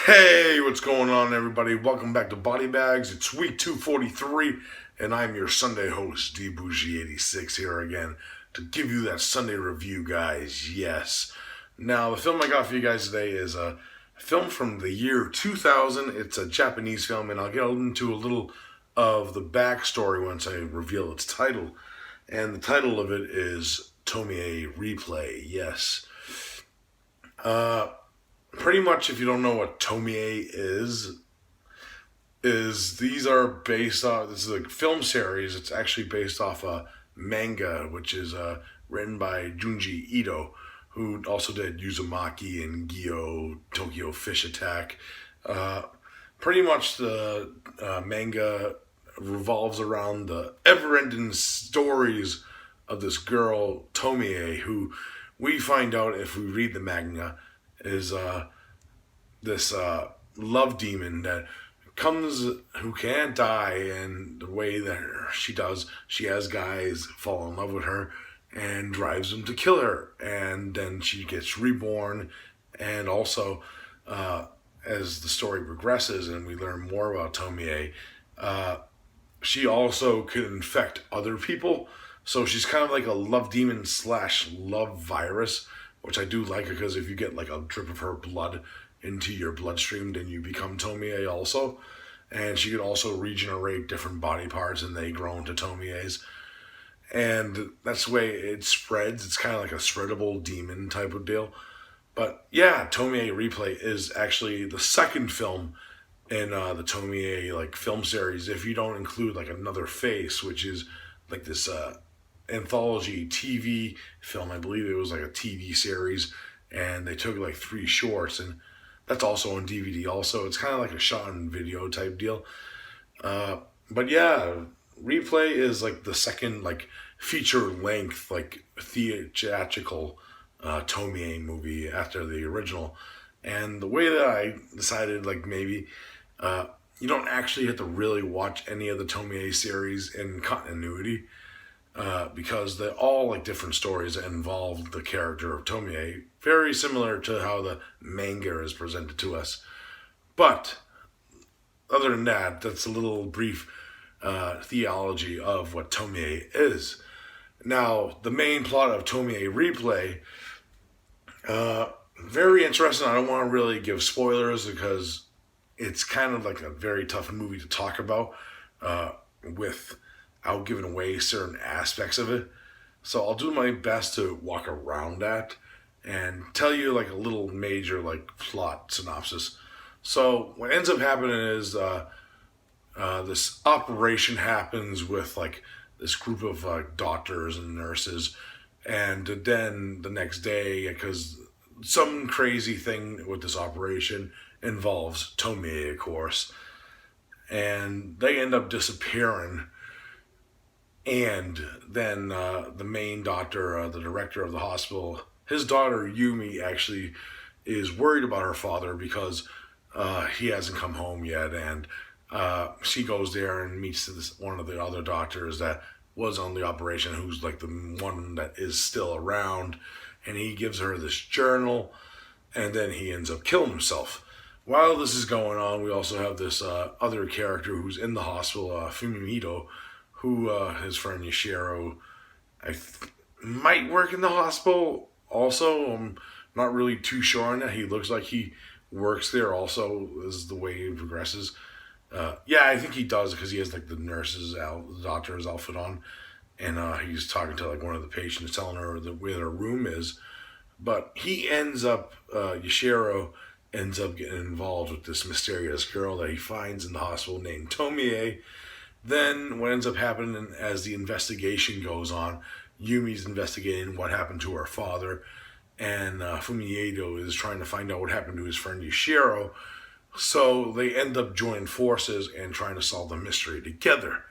Hey, what's going on, everybody? Welcome back to BodyBags. It's week 243, and I'm your Sunday host, Bourgie86, here again to give you that Sunday review, guys. Yes. Now, the film I got for you guys today is a film from the year 2000. It's a Japanese film, and I'll get into a little of the backstory once I reveal its title. And the title of it is Tomie Replay. Yes. Uh, Pretty much, if you don't know what Tomie is these are based off. This is a film series. It's actually based off a manga, which is written by Junji Ito, who also did Uzumaki and Gyo Tokyo Fish Attack. Uh, Pretty much the manga revolves around the ever-ending stories of this girl Tomie, who we find out if we read the manga is this love demon that comes who can't die, and the way that she does, she has guys fall in love with her and drives them to kill her, and then she gets reborn, and also as the story progresses and we learn more about Tomie, uh, she also could infect other people. So she's kind of like a love demon slash love virus, which I do like because if you get like a drip of her blood into your bloodstream, then you become Tomie also. And she can also regenerate different body parts and they grow into Tomies. And that's the way it spreads. It's kind of like a spreadable demon type of deal. But yeah, Tomie Replay is actually the second film in the Tomie like film series, if you don't include like Another Face, which is like this anthology TV film. I believe it was like a TV series, and they took like three shorts, and that's also on DVD. Also, it's kind of like a shot on video type deal. Uh, but yeah, Replay is like the second like feature length like theatrical Tomie movie after the original. And the way that I decided, like maybe you don't actually have to really watch any of the Tomie series in continuity, because they're all like different stories that involve the character of Tomie, very similar to how the manga is presented to us. But other than that, that's a little brief theology of what Tomie is. Now, the main plot of Tomie Replay, very interesting. I don't want to really give spoilers because it's kind of like a very tough movie to talk about without giving away certain aspects of it. So I'll do my best to walk around that and tell you like a little major like plot synopsis. So what ends up happening is this operation happens with like this group of doctors and nurses, and then the next day, because some crazy thing with this operation involves Tomie, of course, and they end up disappearing. And then the main doctor, the director of the hospital, his daughter Yumi actually is worried about her father because he hasn't come home yet, and she goes there and meets this one of the other doctors that was on the operation, who's like the one that is still around, and he gives her this journal, and then he ends up killing himself. While this is going on, we also have this other character who's in the hospital, Fumito, who his friend Yashiro, might work in the hospital. Also, I'm not really too sure on that. He looks like he works there also, as the way he progresses. Yeah, I think he does because he has like the the doctor's outfit on, and he's talking to like one of the patients, telling her where their room is. But he ends up, Yashiro ends up getting involved with this mysterious girl that he finds in the hospital named Tomie. Then what ends up happening as the investigation goes on, Yumi's investigating what happened to her father, and Fumiedo is trying to find out what happened to his friend Yashiro. So they end up joining forces and trying to solve the mystery together.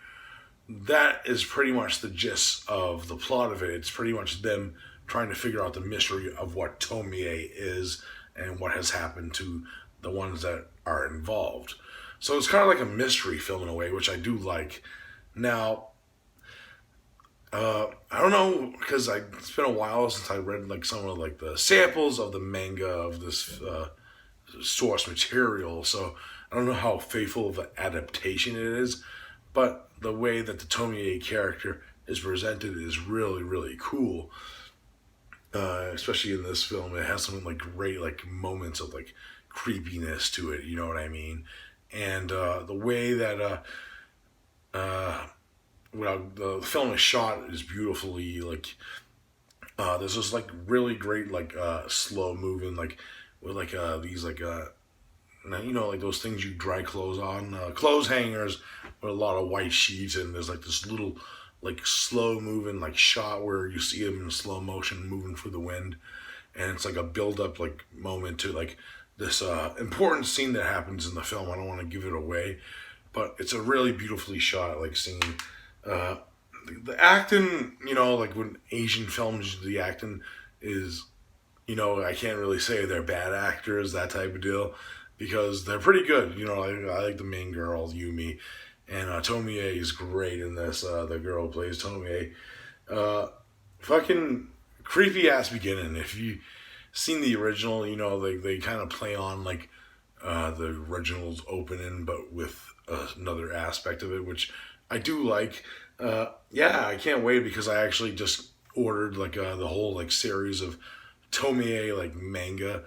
That is pretty much the gist of the plot of it. It's pretty much them trying to figure out the mystery of what Tomie is and what has happened to the ones that are involved. So it's kind of like a mystery film in a way, which I do like. Now, I don't know because it's been a while since I read like some of like the samples of the manga of this source material. So I don't know how faithful of an adaptation it is, but the way that the Tomie character is presented is really, really cool. Especially in this film, it has some like great like moments of like creepiness to it. You know what I mean? And the way that well, the film is shot is beautifully like there's this like really great like slow moving like with like these like you know like those things you dry clothes on, clothes hangers with a lot of white sheets, and there's like this little like slow moving like shot where you see him in slow motion moving through the wind, and it's like a build up like moment to like this important scene that happens in the film. I don't want to give it away, but it's a really beautifully shot like scene. Uh, the acting, you know, like when Asian films, the acting is, you know, I can't really say they're bad actors, that type of deal, because they're pretty good. You know, I like the main girl, Yumi, and Tomie is great in this. The girl who plays Tomie. Fucking creepy ass beginning. If you seen the original, you know, they kind of play on like the original's opening, but with another aspect of it, which I do like. Yeah, I can't wait because I actually just ordered like the whole like series of Tomie like manga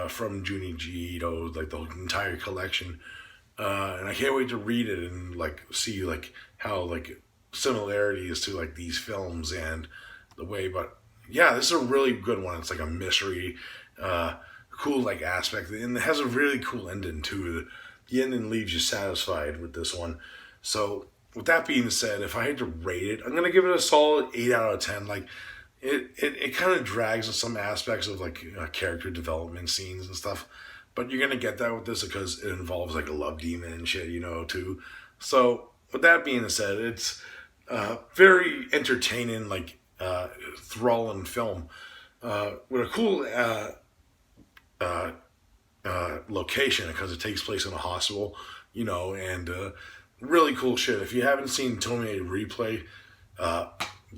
from Junichi Ito, like the entire collection, and I can't wait to read it and like see like how like similarities to like these films and the way. But yeah, this is a really good one. It's like a mystery, cool like aspect, and it has a really cool ending too. The ending leaves you satisfied with this one. So with that being said, if I had to rate it, I'm gonna give it a solid 8 out of 10. Like it kind of drags in some aspects of like character development scenes and stuff, but you're gonna get that with this because it involves like a love demon and shit, you know, too. So with that being said, it's very entertaining, like enthralling film with a cool location because it takes place in a hospital, you know, and really cool shit. If you haven't seen Tomie Replay,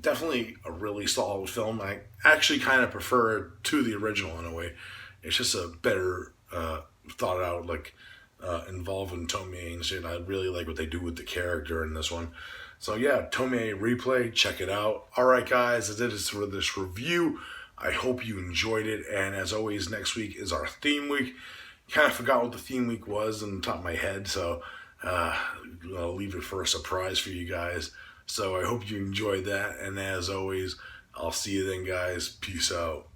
definitely a really solid film. I actually kind of prefer it to the original in a way. It's just a better thought out, like involving Tomie and shit. I really like what they do with the character in this one. So yeah, Tomie Replay, check it out. All right, guys, that is for this review. I hope you enjoyed it, and as always, next week is our theme week. Kind of forgot what the theme week was on the top of my head, so I'll leave it for a surprise for you guys. So I hope you enjoyed that, and as always, I'll see you then, guys. Peace out.